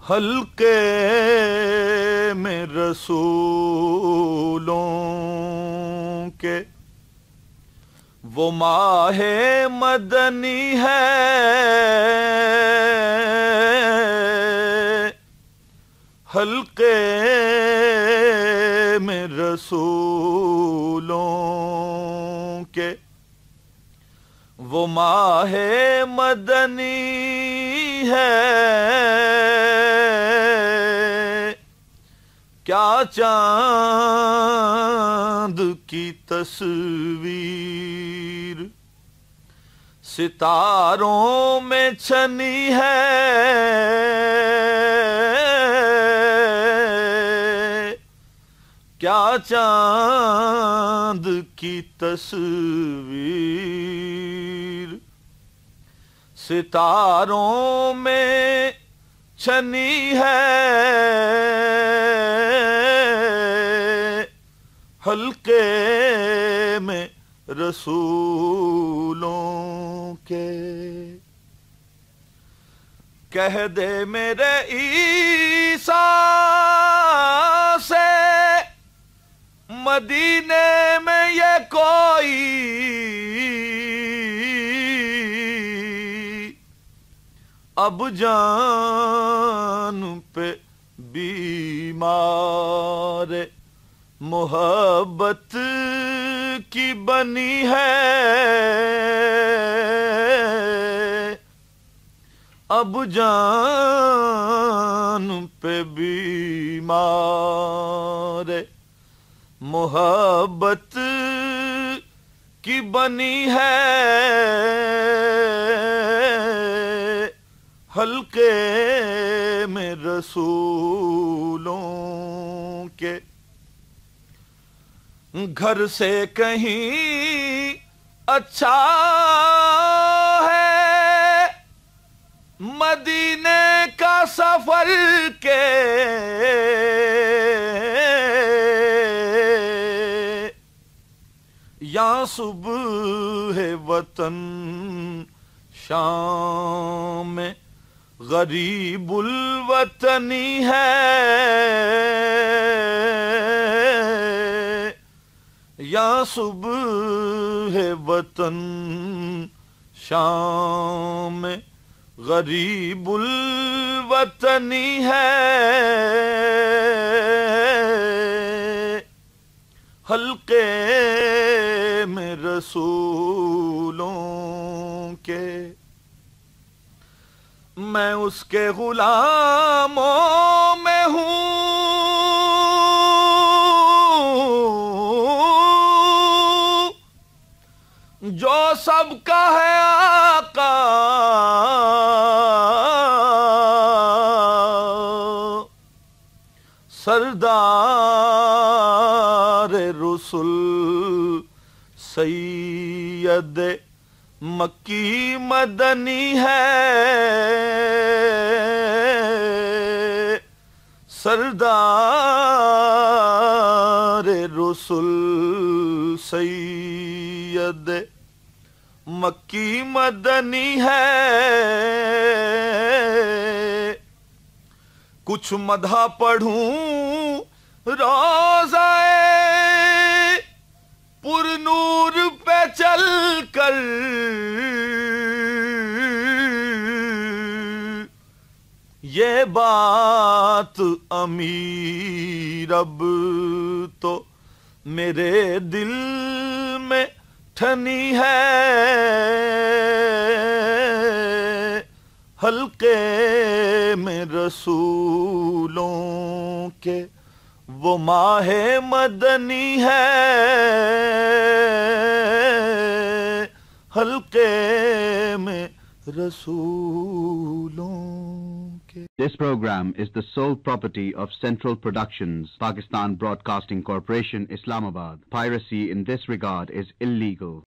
حلقے میں رسولوں کے وہ ماہ مدنی ہے، حلقے میں رسولوں کے وہ ماہ مدنی ہے، کیا چاند کی تصویر ستاروں میں چھنی ہے، کیا چاند کی تصویر ستاروں میں چھنی ہے، حلقے میں رسولوں کے۔ کہہ دے میرے عیسیٰ سے مدینے میں یہ کوئی اب جان پہ بیمار محبت کی بنی ہے، اب جان پہ بیمار محبت کی بنی ہے، حلقے میں رسولوں کے۔ گھر سے کہیں اچھا ہے مدینے کا سفر کے، یہاں صبح ہے وطن شام میں غریب الوطنی ہے، یہاں صبح ہے وطن شام میں غریب الوطنی ہے، حلقے میں رسولوں کے۔ میں اس کے غلاموں میں ہوں جو سب کا ہے آقا، سردار رسل سید مکی مدنی ہے، سردار رسل سید مکی مدنی ہے، کچھ مدح پڑھوں روضہ پر نور پہ چل کر، یہ بات امیر اب تو میرے دل میں ٹھنی ہے، حلقے میں رسولوں کے وہ ماہ مدنی ہے، حلقے میں رسولوں کے۔ This program is the sole property of Central Productions, Pakistan Broadcasting Corporation, Islamabad. Piracy in this regard is illegal.